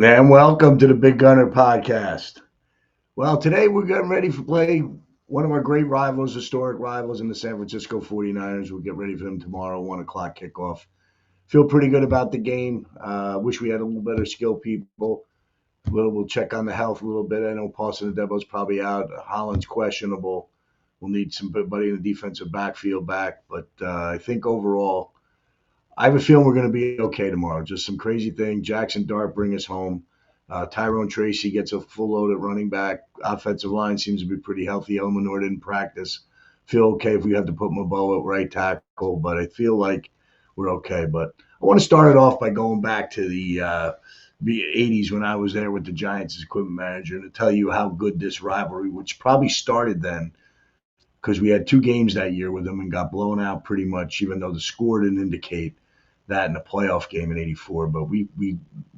And welcome to the Big Gunner Podcast. Well, today we're getting ready for play one of our great rivals, historic rivals in the San Francisco 49ers. We'll get ready for them tomorrow, 1 o'clock kickoff. Feel pretty good about the game. Wish we had a little better skill people. We'll check on the health a little bit. I know Paulson Adebo's probably out. Holland's questionable. We'll need somebody in the defensive backfield back. But I think overall, I have a feeling we're going to be okay tomorrow. Just some crazy thing. Jackson Dart bring us home. Tyrone Tracy gets a full load at running back. Offensive line seems to be pretty healthy. Elmanor didn't practice. Feel okay if we have to put Maboa at right tackle, but I feel like we're okay. But I want to start it off by going back to the 80s when I was there with the Giants as equipment manager and to tell you how good this rivalry, which probably started then, because we had two games that year with them and got blown out pretty much, even though the score didn't indicate that in a playoff game in '84. But we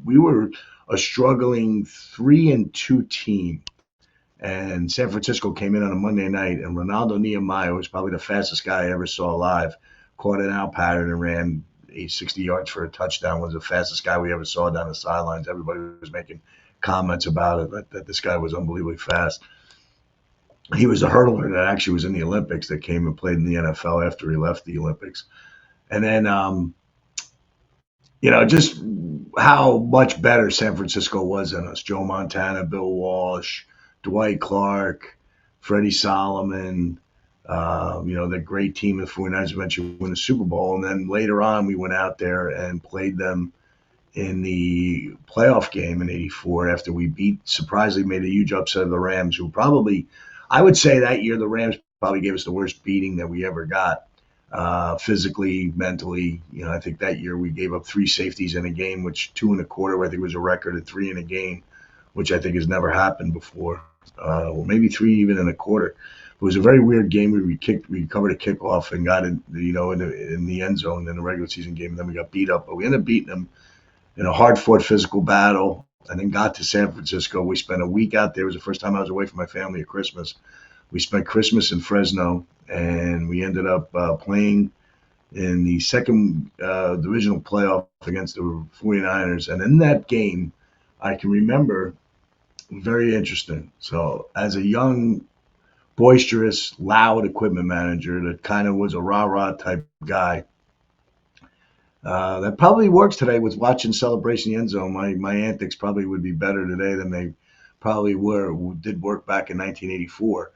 were a struggling 3-2 team, and San Francisco came in on a Monday night, and Ronaldo Nehemiah was probably the fastest guy I ever saw live. Caught an out pattern and ran 60 yards for a touchdown. Was the fastest guy we ever saw down the sidelines. Everybody was making comments about it that this guy was unbelievably fast. He was a hurdler that actually was in the Olympics that came and played in the NFL after he left the Olympics. And then just how much better San Francisco was than us. Joe Montana, Bill Walsh, Dwight Clark, Freddie Solomon, the great team of the 49ers eventually win the Super Bowl. And then later on, we went out there and played them in the playoff game in '84 after we surprisingly made a huge upset of the Rams, who probably, I would say that year, the Rams probably gave us the worst beating that we ever got. Physically, mentally. I think that year we gave up three safeties in a game, which 2 and a quarter, I think, was a record, and three in a game, which I think has never happened before. Or maybe three even in a quarter. It was a very weird game. We covered a kickoff and got in the end zone in a regular season game, and then we got beat up. But we ended up beating them in a hard fought physical battle, and then got to San Francisco. We spent a week out there. It was the first time I was away from my family at Christmas. We spent Christmas in Fresno, and we ended up playing in the second divisional playoff against the 49ers. And in that game, I can remember, very interesting. So as a young, boisterous, loud equipment manager that kind of was a rah-rah type guy, that probably works today with watching Celebration in the End Zone. My antics probably would be better today than they probably did work back in 1984.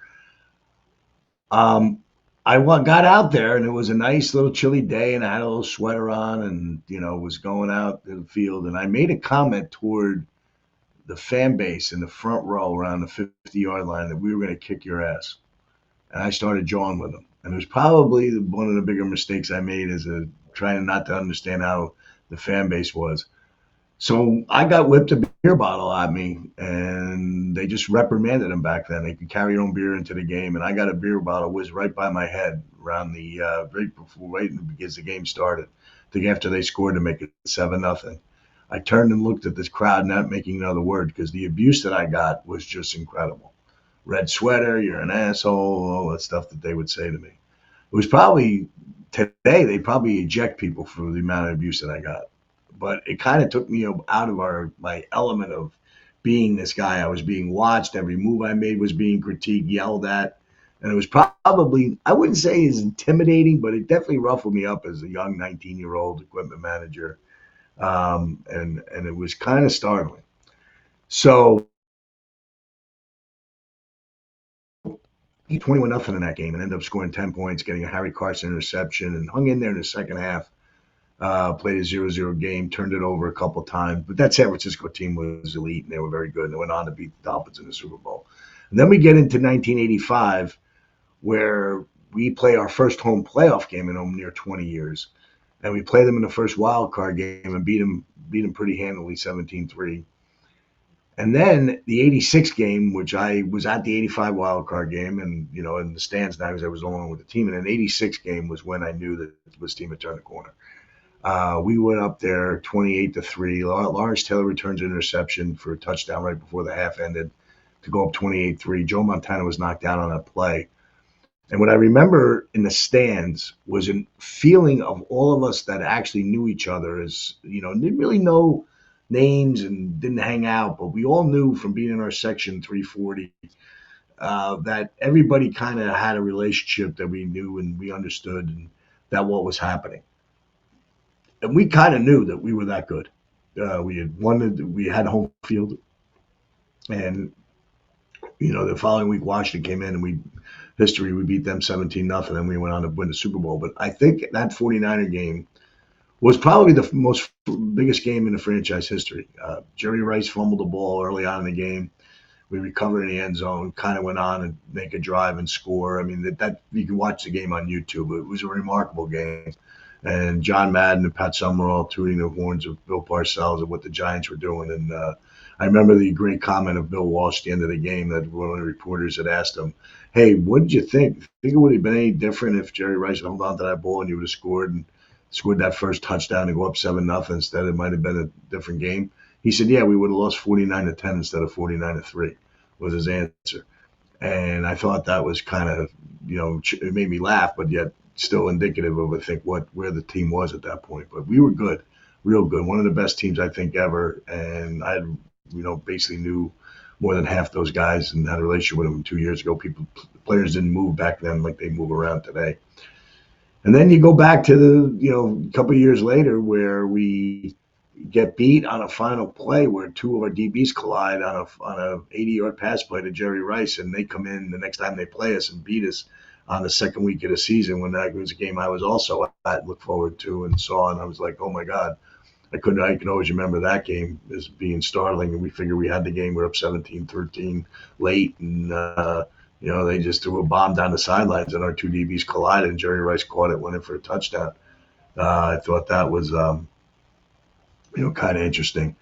Um, I got out there, and it was a nice little chilly day, and I had a little sweater on, and was going out in the field, and I made a comment toward the fan base in the front row around the 50-yard line that we were going to kick your ass, and I started jawing with them, and it was probably one of the bigger mistakes I made as a trying not to understand how the fan base was. So I got whipped a beer bottle at me, and they just reprimanded him back then. They could carry their own beer into the game, and I got a beer bottle whizzed right by my head around the right as the game started. I think after they scored to make it 7-0. I turned and looked at this crowd, not making another word, because the abuse that I got was just incredible. Red sweater, you're an asshole, all that stuff that they would say to me. It was probably today they probably eject people for the amount of abuse that I got, but it kind of took me out of my element of being this guy. I was being watched. Every move I made was being critiqued, yelled at. And it was probably, I wouldn't say as intimidating, but it definitely ruffled me up as a young 19-year-old equipment manager. And it was kind of startling. So 21-0 in that game and ended up scoring 10 points, getting a Harry Carson interception, and hung in there in the second half. Played a 0-0 game, turned it over a couple times. But that San Francisco team was elite, and they were very good. And they went on to beat the Dolphins in the Super Bowl. And then we get into 1985, where we play our first home playoff game in near 20 years. And we play them in the first wild card game and beat them pretty handily, 17-3. And then the '86 game, which I was at the '85 wild card game, and in the stands now because I was along with the team. And an '86 game was when I knew that this team had turned the corner. We went up there 28-3. Lawrence Taylor returns an interception for a touchdown right before the half ended to go up 28-3. Joe Montana was knocked out on that play. And what I remember in the stands was a feeling of all of us that actually knew each other, didn't really know names and didn't hang out, but we all knew from being in our section 340 that everybody kind of had a relationship that we knew and we understood and that what was happening. And we kind of knew that we were that good. We had home field, and the following week Washington came in and we beat them 17-0, and we went on to win the Super Bowl. But I think that 49er game was probably the most biggest game in the franchise history. Jerry Rice fumbled the ball early on in the game. We recovered in the end zone, kind of went on and make a drive and score. I mean, that you can watch the game on YouTube. It was a remarkable game. And John Madden and Pat Summerall tooting the horns of Bill Parcells and what the Giants were doing. And I remember the great comment of Bill Walsh at the end of the game that one of the reporters had asked him, "Hey, what did you think? Think it would have been any different if Jerry Rice held on to that ball and you would have scored that first touchdown and go up 7-0 instead? It might have been a different game." He said, "Yeah, we would have lost 49-10 instead of 49-3." Was his answer. And I thought that was kind of, it made me laugh, but yet still indicative of, I think, where the team was at that point. But we were good, real good. One of the best teams, I think, ever. And I, basically knew more than half those guys and had a relationship with them 2 years ago. Players didn't move back then like they move around today. And then you go back to a couple of years later where we get beat on a final play where two of our DBs collide on a 80-yard pass play to Jerry Rice, and they come in the next time they play us and beat us on the second week of the season, when that was a game I was also at, looked forward to and saw, and I was like, oh my God. I can always remember that game as being startling, and we figured we had the game. We're up 17-13 late, and they just threw a bomb down the sidelines, and our two DBs collided, and Jerry Rice caught it, went in for a touchdown. I thought that was kind of interesting.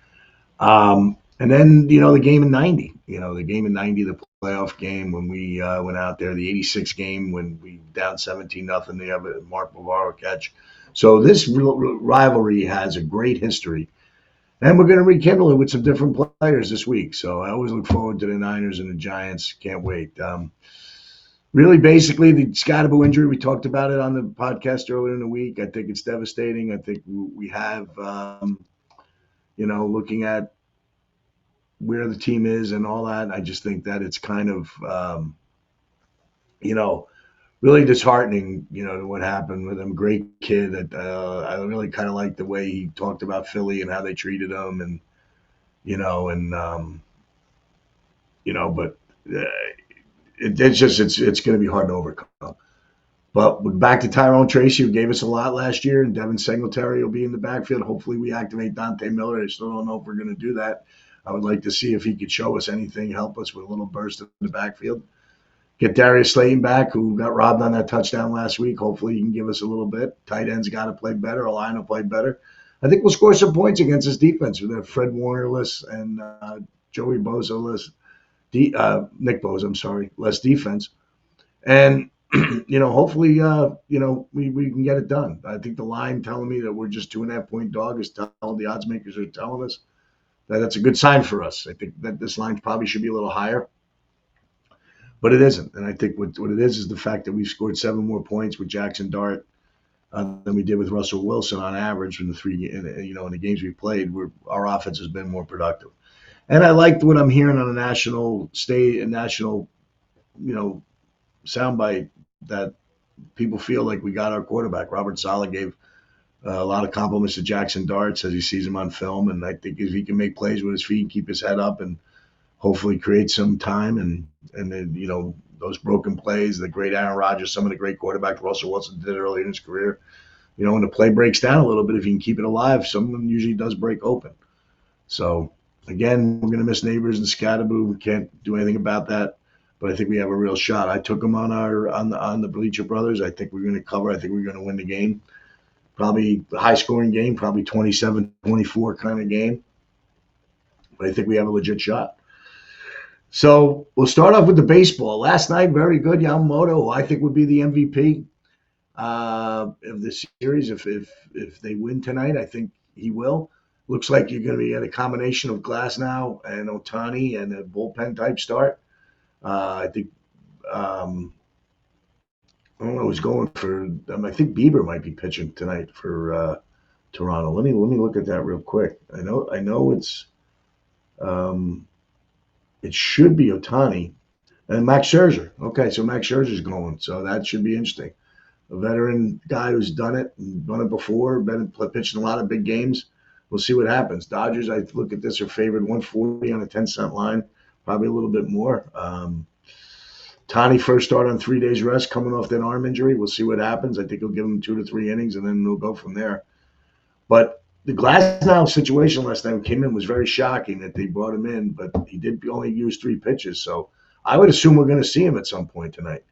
And then, the game in 90, the playoff game when we went out there, the 86 game when we down 17-0, they have a Mark Bavaro catch. So this rivalry has a great history, and we're going to rekindle it with some different players this week. So I always look forward to the Niners and the Giants. Can't wait. Really, basically, the Scatterbo injury, we talked about it on the podcast earlier in the week. I think it's devastating. I think we have, looking at where the team is and all that, I just think that it's kind of, really disheartening, to what happened with him. Great kid. That I really kind of like the way he talked about Philly and how they treated him, and but it's going to be hard to overcome. But back to Tyrone Tracy, who gave us a lot last year, and Devin Singletary will be in the backfield. Hopefully we activate Dante Miller. I still don't know if we're going to do that. I would like to see if he could show us anything, help us with a little burst in the backfield. Get Darius Slayton back, who got robbed on that touchdown last week. Hopefully he can give us a little bit. Tight end's got to play better. Our line will play better. I think we'll score some points against this defense with that Fred Warner-less and Joey Bosa-less, Nick Bosa, I'm sorry, less defense. And hopefully, we can get it done. I think the line telling me that we're just 2.5-point dog is telling the odds makers are telling us that that's a good sign for us. I think that this line probably should be a little higher, but it isn't. And I think what it is the fact that we've scored 7 more points with Jackson Dart than we did with Russell Wilson on average in in the games we played. Our offense has been more productive. And I liked what I'm hearing on a national soundbite that people feel like we got our quarterback. Robert Saleh gave a lot of compliments to Jackson Dart, says he sees him on film, and I think if he can make plays with his feet, keep his head up, and hopefully create some time, and then those broken plays, the great Aaron Rodgers, some of the great quarterbacks Russell Wilson did early in his career. When the play breaks down a little bit, if you can keep it alive, someone usually does break open. So again, we're going to miss Neighbors and Scatterbo. We can't do anything about that. But I think we have a real shot. I took them on the Bleacher Brothers. I think we're going to cover. I think we're going to win the game. Probably a high-scoring game, probably 27-24 kind of game. But I think we have a legit shot. So we'll start off with the baseball. Last night, very good. Yamamoto, who I think would be the MVP of the series. If they win tonight, I think he will. Looks like you're going to be at a combination of Glasnow and Ohtani and a bullpen-type start. I think I don't know who's going for. I think Bieber might be pitching tonight for Toronto. Let me look at that real quick. I know it should be Otani and Max Scherzer. Okay, so Max Scherzer's going, so that should be interesting. A veteran guy who's done it and done it before, been pitching a lot of big games. We'll see what happens. Dodgers, I look at this, are favored 140 on a 10-cent line, probably a little bit more. Tani first start on 3 days rest, coming off that arm injury. We'll see what happens. I think he'll give him 2 to 3 innings, and then they'll go from there. But the Glasnow situation last time came in was very shocking that they brought him in, but he did only use 3 pitches. So I would assume we're going to see him at some point tonight.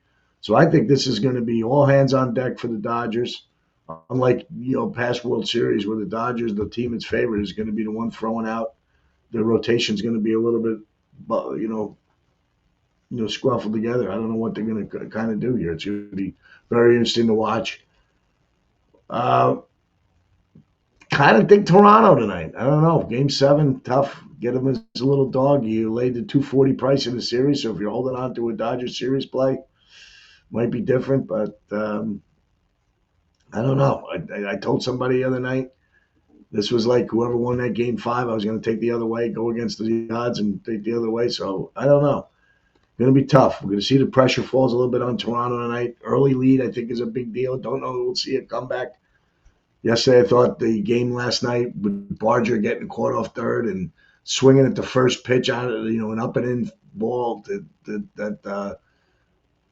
So I think this is going to be all hands on deck for the Dodgers. Unlike past World Series where the Dodgers, the team that's favored, is going to be the one throwing out. Their rotation is going to be a little bit, scruffled together. I don't know what they're going to kind of do here. It's going to be very interesting to watch. Kind of think Toronto tonight. I don't know. Game 7, tough. Get him as a little dog. You laid the 240 price in the series, so if you're holding on to a Dodgers series play, might be different, but I don't know. I told somebody the other night, this was like whoever won that game 5, I was going to take the other way, go against the odds and take the other way. So I don't know. Going to be tough. We're going to see the pressure falls a little bit on Toronto tonight. Early lead, I think, is a big deal. Don't know if we'll see a comeback. Yesterday, I thought the game last night with Barger getting caught off third and swinging at the first pitch out of an up and in ball that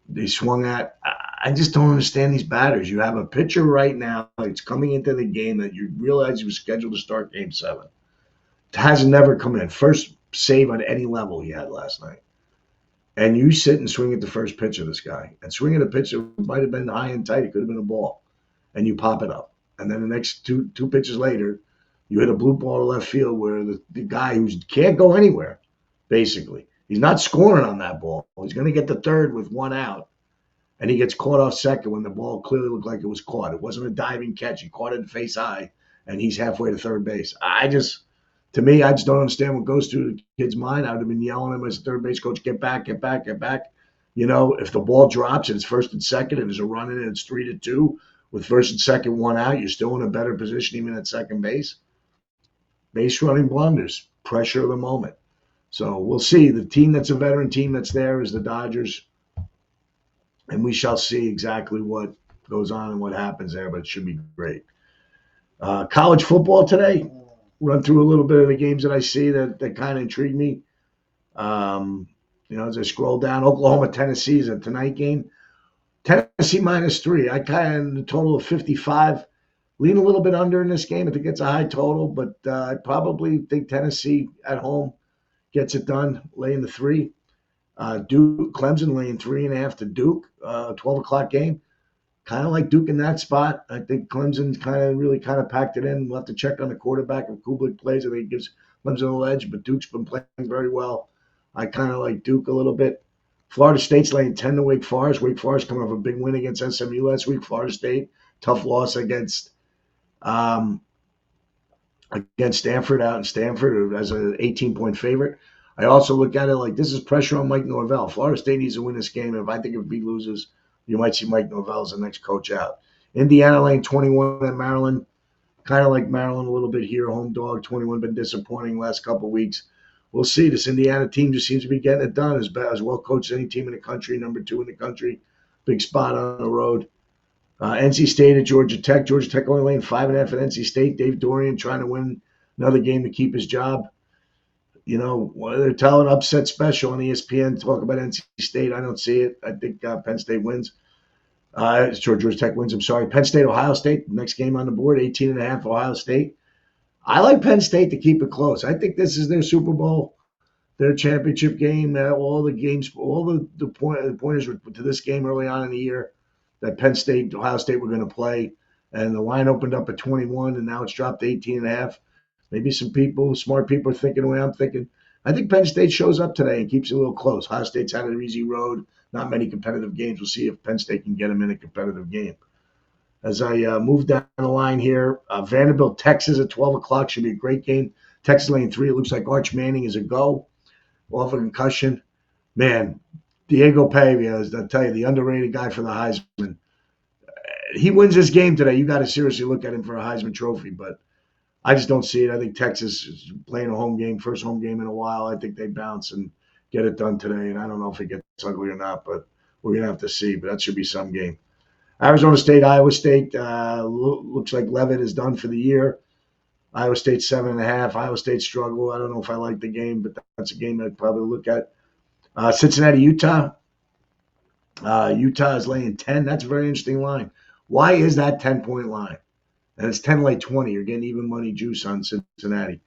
they swung at. I just don't understand these batters. You have a pitcher right now that's coming into the game that you realize he was scheduled to start Game 7. It has never come in. First save on any level he had last night. And you sit and swing at the first pitch of this guy. And swing at a pitch that might have been high and tight. It could have been a ball. And you pop it up. And then the next two pitches later, you hit a blue ball to left field where the guy who can't go anywhere, basically. He's not scoring on that ball. He's going to get the third with 1 out. And he gets caught off second when the ball clearly looked like it was caught. It wasn't a diving catch. He caught it face high, and he's halfway to third base. To me, I just don't understand what goes through the kid's mind. I would have been yelling at him as a third base coach, get back, get back, get back. If the ball drops and it's first and second and there's a run in and it's 3-2 with first and second 1 out, you're still in a better position even at second base. Base running blunders, pressure of the moment. So we'll see. The team that's a veteran team that's there is the Dodgers. And we shall see exactly what goes on and what happens there, but it should be great. College football today. Run through a little bit of the games that I see that kind of intrigue me. As I scroll down, Oklahoma, Tennessee is a tonight game. Tennessee -3. I kind of the total of 55. Lean a little bit under in this game. I think it's a high total, but I probably think Tennessee at home gets it done, laying the 3. Duke, Clemson laying 3.5 to Duke, 12 o'clock game. Kind of like Duke in that spot. I think Clemson's really packed it in. We'll have to check on the quarterback if Kublik plays. I think it gives Clemson a edge, but Duke's been playing very well. I kind of like Duke a little bit. Florida State's laying 10 to Wake Forest. Wake Forest coming off a big win against SMU last week. Florida State, tough loss against Stanford out in Stanford as an 18-point favorite. I also look at it like this is pressure on Mike Norvell. Florida State needs to win this game. If he loses, you might see Mike Norvell as the next coach out. Indiana laying 21 at Maryland. Kind of like Maryland a little bit here. Home dog, 21, been disappointing last couple of weeks. We'll see. This Indiana team just seems to be getting it done as well coached as any team in the country, number 2 in the country. Big spot on the road. NC State at Georgia Tech. Georgia Tech only laying 5.5 at NC State. Dave Dorian trying to win another game to keep his job. They're telling upset special on ESPN. Talk about NC State. I don't see it. I think Penn State wins. Georgia Tech wins. I'm sorry. Penn State, Ohio State. Next game on the board, 18.5 Ohio State. I like Penn State to keep it close. I think this is their Super Bowl, their championship game. All the games, all the pointers to this game early on in the year that Penn State, Ohio State were going to play. And the line opened up at 21, and now it's dropped to 18.5. Maybe some smart people are thinking the way I'm thinking. I think Penn State shows up today and keeps it a little close. Ohio State's had an easy road. Not many competitive games. We'll see if Penn State can get them in a competitive game. As I move down the line here, Vanderbilt, Texas at 12 o'clock should be a great game. Texas lane 3. It looks like Arch Manning is a go. Off a concussion. Man, Diego Pavia is, I'll tell you, the underrated guy for the Heisman. he wins this game today, you got to seriously look at him for a Heisman Trophy. But I just don't see it. I think Texas is playing a home game, first home game in a while. I think they bounce and get it done today. And I don't know if it gets ugly or not, but we're going to have to see. But that should be some game. Arizona State, Iowa State, looks like Levitt is done for the year. Iowa State 7.5. Iowa State struggle. I don't know if I like the game, but that's a game I'd probably look at. Cincinnati, Utah. Utah is laying 10. That's a very interesting line. Why is that 10-point line? And it's 10 lay 20. You're getting even money juice on Cincinnati.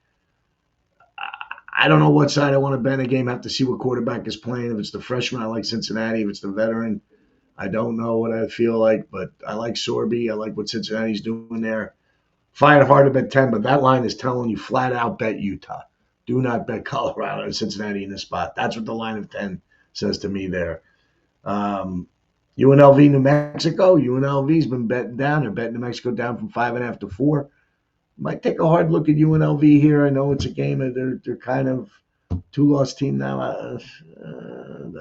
I don't know what side I want to bet in a game. I have to see what quarterback is playing. If it's the freshman, I like Cincinnati. If it's the veteran, I don't know what I feel like, but I like Sorby. I like what Cincinnati's doing there. Find it hard to bet 10, but that line is telling you flat out bet Utah. Do not bet Colorado or Cincinnati in this spot. That's what the line of 10 says to me there. UNLV, New Mexico. UNLV's been betting down. They're betting New Mexico down from 5.5 to 4. Might take a hard look at UNLV here. I know it's a game. They're kind of two-loss team now. I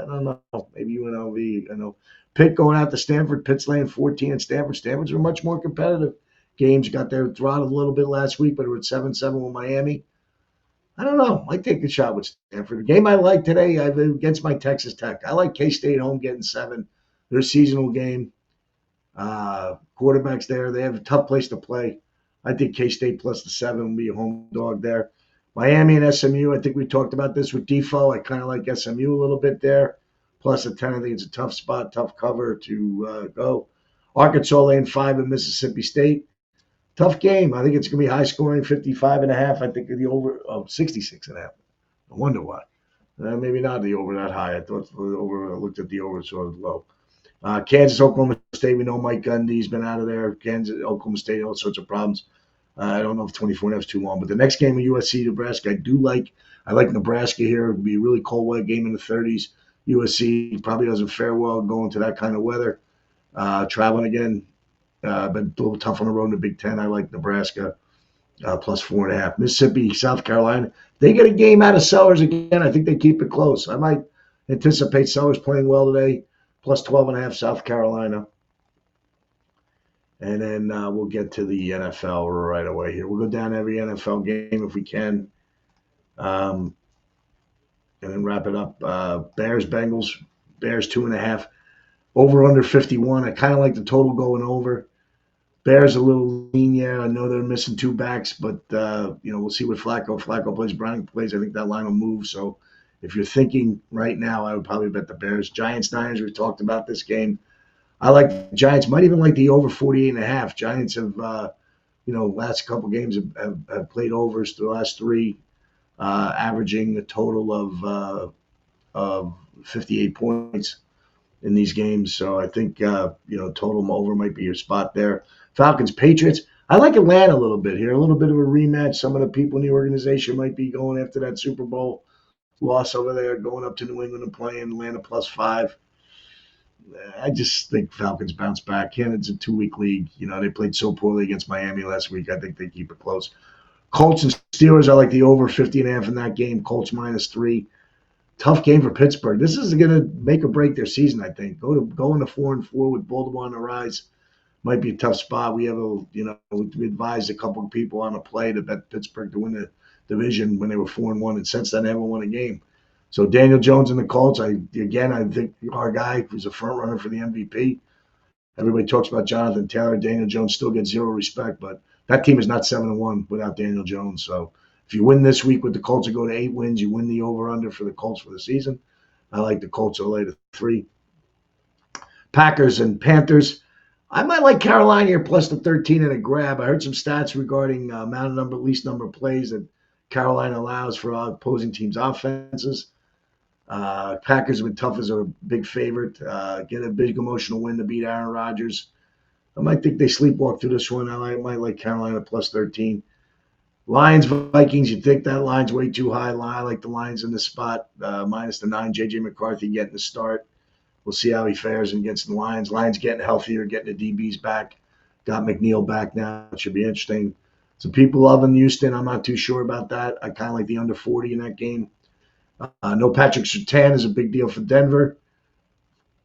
don't know. Maybe UNLV. I know Pitt going out to Stanford. Pitt's laying 14 at Stanford. Stanford's are much more competitive. Games got their throttled a little bit last week, but it was 7-7 with Miami. I don't know. I take a shot with Stanford. The game I like today against my Texas Tech. I like K-State home getting 7. Their seasonal game. Quarterbacks there. They have a tough place to play. I think K-State plus the 7 will be a home dog there. Miami and SMU. I think we talked about this with Defoe. I kind of like SMU a little bit there. Plus a 10. I think it's a tough spot, tough cover to go. Arkansas laying 5 at Mississippi State. Tough game. I think it's going to be high scoring, 55.5. I think the over 66.5. I wonder why. Maybe not the over that high. I thought the over. I looked at the over, so it was low. Kansas, Oklahoma State. We know Mike Gundy's been out of there. Kansas, Oklahoma State, all sorts of problems. I don't know if 24.5 is too long, but the next game with USC, Nebraska, I do like. I like Nebraska here. It'll be a really cold weather game in the 30s. USC probably doesn't fare well going to that kind of weather. Traveling again. But a little tough on the road in the Big Ten. I like Nebraska plus 4.5. Mississippi, South Carolina. They get a game out of Sellers again. I think they keep it close. I might anticipate Sellers playing well today. Plus 12.5 South Carolina. And then we'll get to the NFL right away here. We'll go down every NFL game if we can. And then wrap it up. Bears, Bengals. Bears 2.5. Over under 51. I kind of like the total going over. Bears a little lean, yeah. I know they're missing 2 backs, but we'll see what Flacco plays. Browning plays. I think that line will move. So if you're thinking right now, I would probably bet the Bears. Giants, Niners. We've talked about this game. I like the Giants. Might even like the over 48.5. Giants have, last couple games have played overs the last 3, averaging a total of 58 points in these games. So I think total over might be your spot there. Falcons, Patriots. I like Atlanta a little bit here, a little bit of a rematch. Some of the people in the organization might be going after that Super Bowl loss over there, going up to New England and playing Atlanta plus 5. I just think Falcons bounce back. It's a 2-week league. They played so poorly against Miami last week. I think they keep it close. Colts and Steelers, I like the over 50.5 in that game. Colts minus 3. Tough game for Pittsburgh. This is going to make or break their season, I think. Going to 4-4 with Baltimore on the rise might be a tough spot. We have we advised a couple of people on a play to bet Pittsburgh to win the division when they were 4-1, and since then they haven't won a game. So Daniel Jones and the Colts. I think our guy who's a front runner for the MVP. Everybody talks about Jonathan Taylor. Daniel Jones still gets 0 respect, but that team is not 7-1 without Daniel Jones. So if you win this week with the Colts and go to 8 wins, you win the over-under for the Colts for the season. I like the Colts to lay to 3. Packers and Panthers. I might like Carolina here plus the 13 and a grab. I heard some stats regarding least number of plays that Carolina allows for opposing teams' offenses. Packers have been tough as a big favorite. Get a big emotional win to beat Aaron Rodgers. I might think they sleepwalk through this one. I might like Carolina plus 13. Lions, Vikings, you think that line's way too high. I like the Lions in this spot. Minus the 9, J.J. McCarthy getting the start. We'll see how he fares against the Lions. Lions getting healthier, getting the DBs back. Got McNeil back now. It should be interesting. Some people loving Houston. I'm not too sure about that. I kind of like the under 40 in that game. No Patrick Surtain is a big deal for Denver.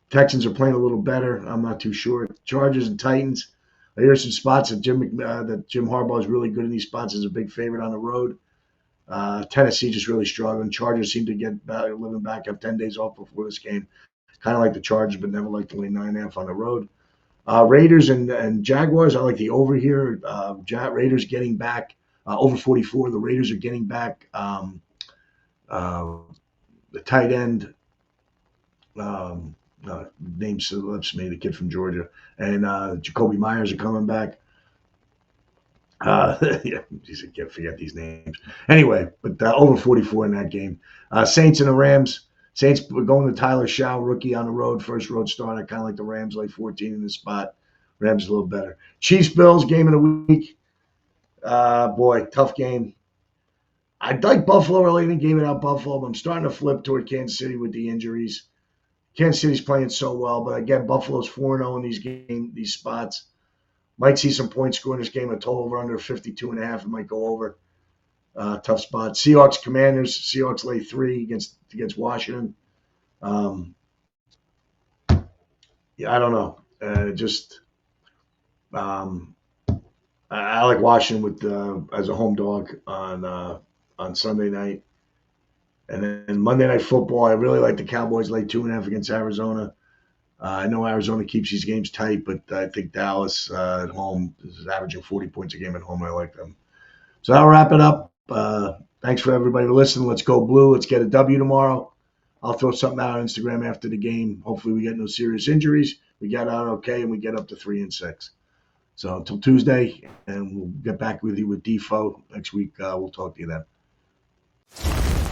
Texans are playing a little better. I'm not too sure. Chargers and Titans. I hear some spots that Jim Harbaugh is really good in these spots as a big favorite on the road. Tennessee just really struggling. Chargers seem to get living back, have 10 days off before this game. Kind of like the Chargers, but never like to lay 9.5 on the road. Raiders and Jaguars, I like the over here. Raiders getting back over 44. The Raiders are getting back uh, the tight end. Name slips me, the kid from Georgia. And Jacoby Myers are coming back. Yeah, I can't forget these names. Anyway, but over 44 in that game. Saints and the Rams. Saints going to Tyler Shaw, rookie on the road, first road start. I kind of like the Rams, like 14 in this spot. Rams a little better. Chiefs Bills game of the week. Boy, tough game. I like Buffalo early in the game without Buffalo, but I'm starting to flip toward Kansas City with the injuries. Kansas City's playing so well, but again, Buffalo's 4-0 in these spots. Might see some points scored in this game. A total over under 52.5. It might go over. Tough spot. Seahawks Commanders. Seahawks lay 3 against Washington. Yeah, I don't know. I like Washington with as a home dog on Sunday night, and then Monday Night Football. I really like the Cowboys lay 2.5 against Arizona. I know Arizona keeps these games tight, but I think Dallas at home is averaging 40 points a game at home. I like them. So I'll wrap it up. Thanks for everybody for listening. Let's go blue. Let's get a W tomorrow. I'll throw something out on Instagram after the game. Hopefully we get no serious injuries. We got out okay, and we get up to 3-6. So until Tuesday, and we'll get back with you with Defo next week. We'll talk to you then.